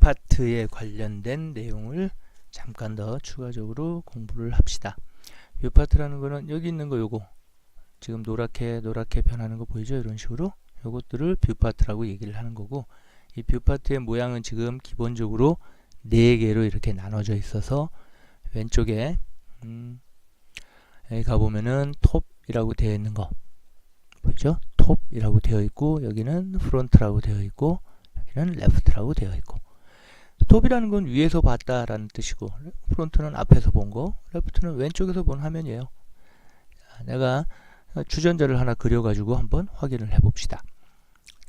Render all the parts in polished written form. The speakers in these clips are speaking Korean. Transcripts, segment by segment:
뷰파트에 관련된 내용을 잠깐 더 추가적으로 공부를 합시다. 뷰파트라는 거는 여기 있는 거 요거 지금 노랗게 변하는 거 보이죠? 이런 식으로 요것들을 뷰파트라고 얘기를 하는 거고, 이 뷰파트의 모양은 지금 기본적으로 4개로 이렇게 나눠져 있어서 왼쪽에 여기 가보면은 톱이라고 되어 있는 거 보이죠? 톱이라고 되어 있고, 여기는 프론트라고 되어 있고, 여기는 레프트라고 되어 있고, 톱이라는 건 위에서 봤다라는 뜻이고, 프론트는 앞에서 본 거, 레프트는 왼쪽에서 본 화면이에요. 자, 내가 주전자를 하나 그려가지고 한번 확인을 해봅시다.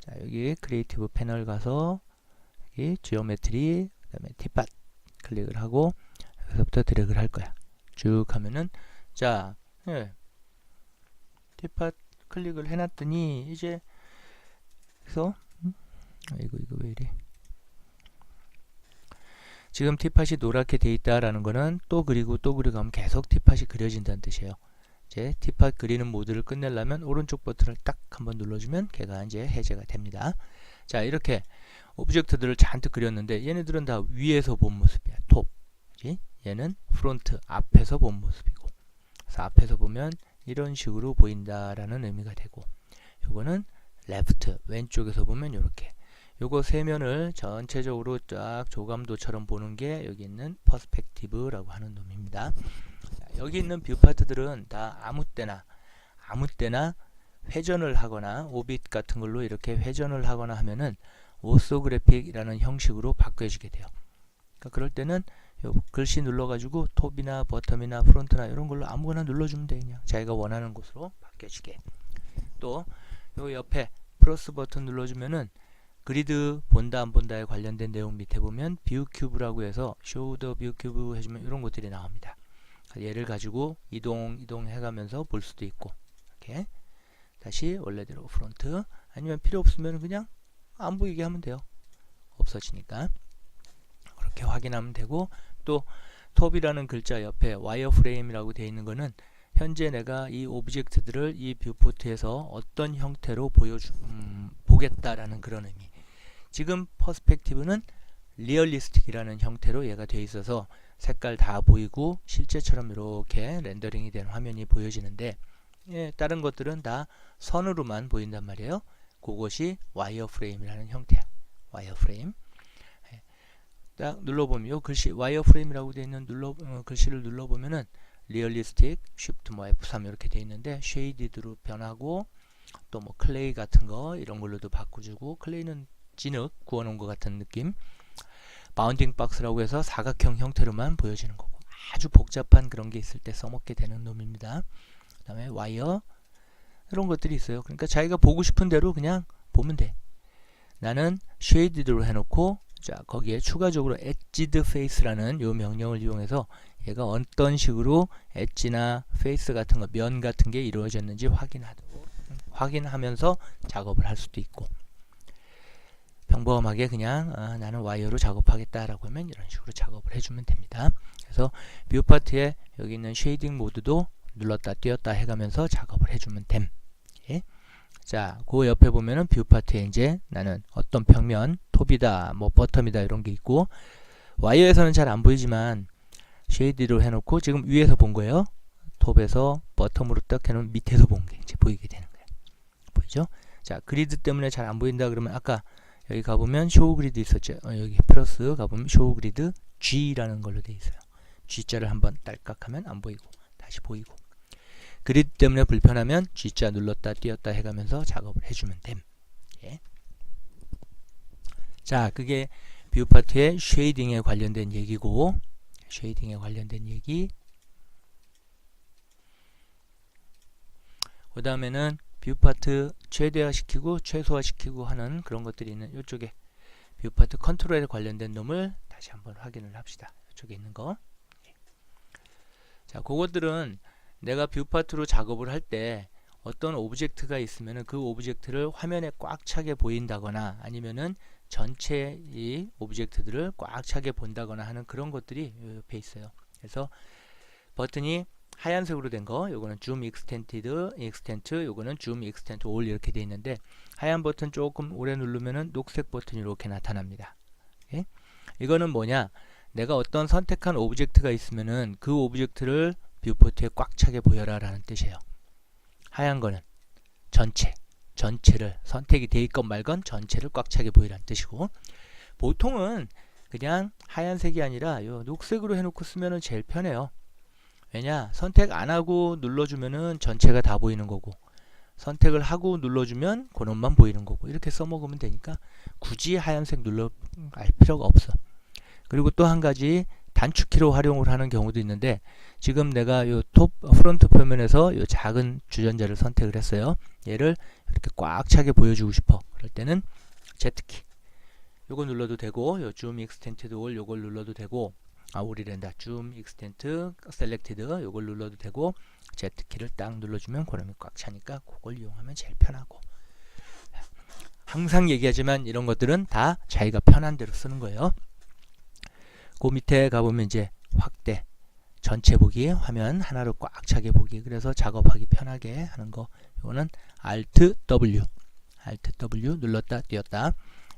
자, 여기 크리에이티브 패널 가서 여기 지오메트리, 그 다음에 티팟 클릭을 하고 여기서부터 드래그를 할 거야. 쭉 하면은 자, 티팟 클릭을 해놨더니 이제 그래서 이거 왜 이래? 지금 티팟이 노랗게 돼 있다라는 거는 또 그리고 하면 계속 티팟이 그려진다는 뜻이에요. 이제 티팟 그리는 모드를 끝내려면 오른쪽 버튼을 딱 한번 눌러주면 걔가 이제 해제가 됩니다. 자, 이렇게 오브젝트들을 잔뜩 그렸는데 얘네들은 다 위에서 본 모습이야. 톱. 그치? 얘는 프론트, 앞에서 본 모습이고. 그래서 앞에서 보면 이런 식으로 보인다라는 의미가 되고, 요거는 레프트, 왼쪽에서 보면 이렇게. 요거 세 면을 전체적으로 쫙 조감도처럼 보는 게 여기 있는 퍼스펙티브라고 하는 놈입니다. 자, 여기 있는 뷰 파트들은 다 아무 때나 회전을 하거나 오빗 같은 걸로 이렇게 회전을 하거나 하면은 오소그래픽이라는 형식으로 바뀌어지게 돼요. 그러니까 그럴 때는 요 글씨 눌러가지고 톱이나 버텀이나 프론트나 이런 걸로 아무거나 눌러주면 돼. 그냥 자기가 원하는 곳으로 바뀌어지게. 또 요 옆에 플러스 버튼 눌러주면은 그리드 본다 안 본다에 관련된 내용 밑에 보면 뷰 큐브라고 해서 쇼우 더 뷰 큐브 해주면 이런 것들이 나옵니다. 얘를 가지고 이동 해가면서 볼 수도 있고, 이렇게 다시 원래대로 프론트, 아니면 필요 없으면 그냥 안 보이게 하면 돼요. 없어지니까 그렇게 확인하면 되고, 또 톱이라는 글자 옆에 와이어 프레임이라고 되어 있는 거는 현재 내가 이 오브젝트들을 이 뷰포트에서 어떤 형태로 보겠다라는 그런 의미. 지금 퍼스펙티브는 리얼리스틱이라는 형태로 얘가 되어 있어서 색깔 다 보이고 실제처럼 이렇게 렌더링이 된 화면이 보여지는데, 다른 것들은 다 선으로만 보인단 말이에요. 그것이 와이어 프레임이라는 형태야. 와이어 프레임. 딱 눌러보면 요 글씨 와이어 프레임이라고 되어 있는 글씨를 눌러보면은 리얼리스틱, 쉬프트 F3 이렇게 되어 있는데 쉐이디드로 변하고, 또 뭐 클레이 같은 거 이런 걸로도 바꿔주고, 클레이는 진흙 구워놓은 것 같은 느낌, 바운딩 박스라고 해서 사각형 형태로만 보여지는 거고, 아주 복잡한 그런 게 있을 때 써먹게 되는 놈입니다. 그 다음에 와이어 이런 것들이 있어요. 그러니까 자기가 보고 싶은 대로 그냥 보면 돼. 나는 쉐이디드로 해놓고, 자, 거기에 추가적으로 엣지드 페이스라는 요 명령을 이용해서 얘가 어떤 식으로 엣지나 페이스 같은 거, 면 같은 게 이루어졌는지 확인하면서 작업을 할 수도 있고, 평범하게 그냥 나는 와이어로 작업하겠다라고 하면 이런 식으로 작업을 해주면 됩니다. 그래서 뷰 파트에 여기 있는 쉐이딩 모드도 눌렀다 띄었다 해가면서 작업을 해주면 됨. 예? 자, 그 옆에 보면은 뷰 파트에 이제 나는 어떤 평면, 톱이다, 뭐 버텀이다 이런 게 있고, 와이어에서는 잘 안 보이지만 쉐이드로 해놓고 지금 위에서 본 거예요. 톱에서 버텀으로 딱 해놓으면 밑에서 본 게 이제 보이게 되는 거예요. 보이죠? 자, 그리드 때문에 잘 안 보인다 그러면 아까 여기 가보면 쇼우 그리드 있었죠. 여기 플러스 가보면 쇼우 그리드 G라는 걸로 되어 있어요. G자를 한번 딸깍하면 안 보이고 다시 보이고, 그리드 때문에 불편하면 G자 눌렀다 띄었다 해가면서 작업을 해주면 됨. 예. 자, 그게 뷰 파트의 쉐이딩에 관련된 얘기고, 쉐이딩에 관련된 얘기. 그 다음에는 뷰 파트 최대화시키고 최소화시키고 하는 그런 것들이 있는 이쪽에 뷰 파트 컨트롤에 관련된 놈을 다시 한번 확인을 합시다. 이쪽에 있는 거. 자, 그것들은 내가 뷰 파트로 작업을 할 때 어떤 오브젝트가 있으면은 그 오브젝트를 화면에 꽉 차게 보인다거나 아니면은 전체 이 오브젝트들을 꽉 차게 본다거나 하는 그런 것들이 옆에 있어요. 그래서 버튼이 하얀색으로 된 거, 요거는 줌 익스텐트, 요거는 줌 익스텐트 올 이렇게 돼 있는데, 하얀 버튼 조금 오래 누르면은 녹색 버튼이 이렇게 나타납니다. 예? 이거는 뭐냐? 내가 어떤 선택한 오브젝트가 있으면은 그 오브젝트를 뷰포트에 꽉 차게 보여라 라는 뜻이에요. 하얀 거는 전체를 선택이 돼 있건 말건 전체를 꽉 차게 보이라는 뜻이고, 보통은 그냥 하얀색이 아니라 요 녹색으로 해놓고 쓰면은 제일 편해요. 왜냐? 선택 안 하고 눌러주면은 전체가 다 보이는 거고, 선택을 하고 눌러주면 그놈만 보이는 거고, 이렇게 써먹으면 되니까 굳이 하얀색 눌러갈 필요가 없어. 그리고 또 한 가지 단축키로 활용을 하는 경우도 있는데, 지금 내가 요 프론트 표면에서 요 작은 주전자를 선택을 했어요. 얘를 이렇게 꽉 차게 보여주고 싶어. 그럴 때는 Z키 요거 눌러도 되고, 요 줌 익스텐티드 올 요걸 눌러도 되고, 올이란다. 줌 익스텐트 셀렉티드 요걸 눌러도 되고, Z키를 딱 눌러주면 그놈이 꽉 차니까 그걸 이용하면 제일 편하고. 항상 얘기하지만 이런 것들은 다 자기가 편한 대로 쓰는 거예요. 그 밑에 가보면 이제 확대, 전체 보기, 화면 하나로 꽉 차게 보기, 그래서 작업하기 편하게 하는 거. 이거는 Alt W 눌렀다 띄었다.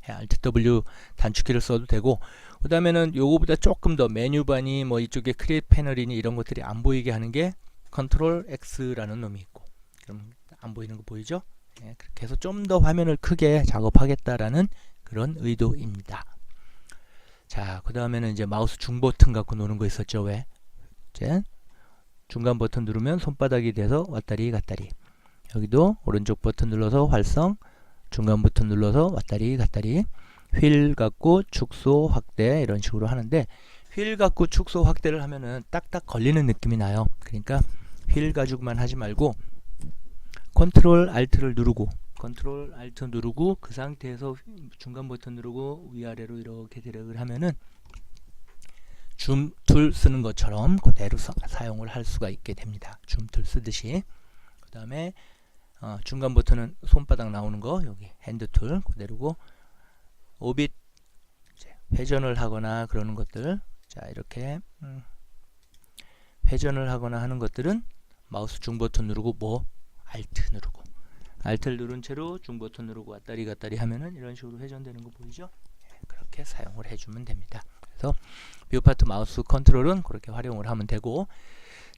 Alt W 단축키를 써도 되고, 그 다음에는 요거보다 조금 더 메뉴바니 뭐 이쪽에 크리에이트 패널이니 이런 것들이 안 보이게 하는 게 컨트롤 X라는 놈이 있고, 그럼 안 보이는 거 보이죠? 그렇게 해서 좀 더 화면을 크게 작업하겠다라는 그런 의도입니다. 자, 그 다음에는 이제 마우스 중 버튼 갖고 노는 거 있었죠. 왜? 이제 중간 버튼 누르면 손바닥이 돼서 왔다리 갔다리, 여기도 오른쪽 버튼 눌러서 활성, 중간 버튼 눌러서 왔다리 갔다리, 휠 갖고 축소 확대 이런 식으로 하는데, 휠 갖고 축소 확대를 하면은 딱딱 걸리는 느낌이 나요. 그러니까 휠 가지고만 하지 말고 컨트롤 알트를 누르고 그 상태에서 중간 버튼 누르고 위아래로 이렇게 드래그를 하면은 줌 툴 쓰는 것처럼 그대로 사용을 할 수가 있게 됩니다. 줌 툴 쓰듯이. 그 다음에 중간 버튼은 손바닥 나오는 거, 여기 핸드 툴 그대로고, 오빗 회전을 하거나 그러는 것들, 자 이렇게 회전을 하거나 하는 것들은 마우스 중 버튼 누르고 알트 누르고, 알트를 누른 채로 중 버튼 누르고 왔다리 갔다리 하면은 이런 식으로 회전되는 거 보이죠? 그렇게 사용을 해주면 됩니다. 그래서 뷰파트 마우스 컨트롤은 그렇게 활용을 하면 되고,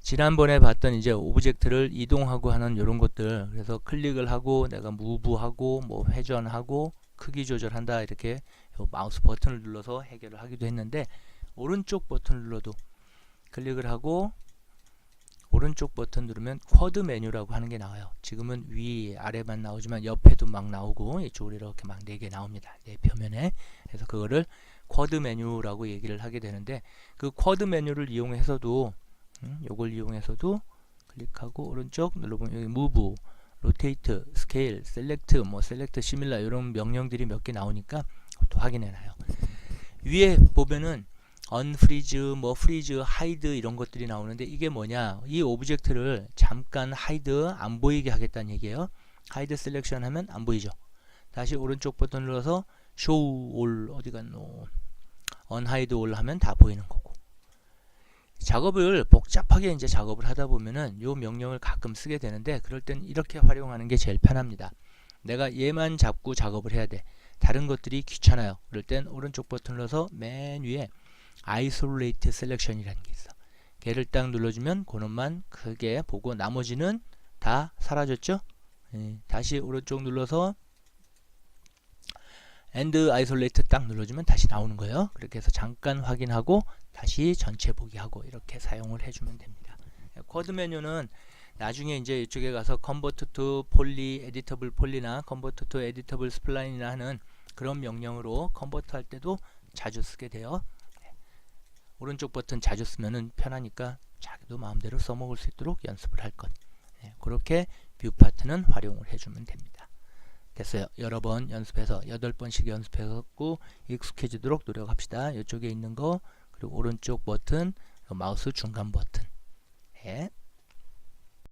지난번에 봤던 이제 오브젝트를 이동하고 하는 이런 것들, 그래서 클릭을 하고 내가 무브하고 뭐 회전하고 크기 조절한다, 이렇게 마우스 버튼을 눌러서 해결을 하기도 했는데, 오른쪽 버튼을 눌러도 클릭을 하고 오른쪽 버튼 누르면 쿼드 메뉴라고 하는 게 나와요. 지금은 위 아래만 나오지만 옆에도 막 나오고 이쪽으로 이렇게 막 4개 나옵니다. 내 표면에. 그래서 그거를 쿼드 메뉴라고 얘기를 하게 되는데, 그 쿼드 메뉴를 이용해서도 요걸 이용해서도 클릭하고 오른쪽 눌러보면 여기 무브, 로테이트, 스케일, 셀렉트, 셀렉트, 시밀라 이런 명령들이 몇 개 나오니까 또 확인해 놔요. 위에 보면은 언프리즈, 프리즈, 하이드 이런 것들이 나오는데, 이게 뭐냐? 이 오브젝트를 잠깐 하이드 안 보이게 하겠다는 얘기예요. 하이드 셀렉션 하면 안 보이죠. 다시 오른쪽 버튼 눌러서 쇼우 올 어디 갔노? 언하이드 올 하면 다 보이는 거고. 작업을 복잡하게 이제 작업을 하다 보면은 요 명령을 가끔 쓰게 되는데, 그럴 땐 이렇게 활용하는 게 제일 편합니다. 내가 얘만 잡고 작업을 해야 돼. 다른 것들이 귀찮아요. 그럴 땐 오른쪽 버튼 눌러서 맨 위에 Isolate Selection이라는 게 있어. 걔를 딱 눌러주면 그놈만 크게 보고 나머지는 다 사라졌죠? 다시 오른쪽 눌러서 And Isolate 딱 눌러주면 다시 나오는 거예요. 그렇게 해서 잠깐 확인하고 다시 전체 보기 하고 이렇게 사용을 해주면 됩니다. 코드 메뉴는 나중에 이제 이쪽에 가서 Convert to Poly, Editable Poly나 Convert to Editable Spline이나 하는 그런 명령으로 컨버트 할 때도 자주 쓰게 돼요. 오른쪽 버튼 자주 쓰면은 편하니까 자기도 마음대로 써먹을 수 있도록 연습을 할 것. 그렇게 뷰 파트는 활용을 해주면 됩니다. 됐어요. 여러 번 연습해서 8번씩 연습해갖고 익숙해지도록 노력합시다. 이쪽에 있는 거, 그리고 오른쪽 버튼, 마우스 중간 버튼.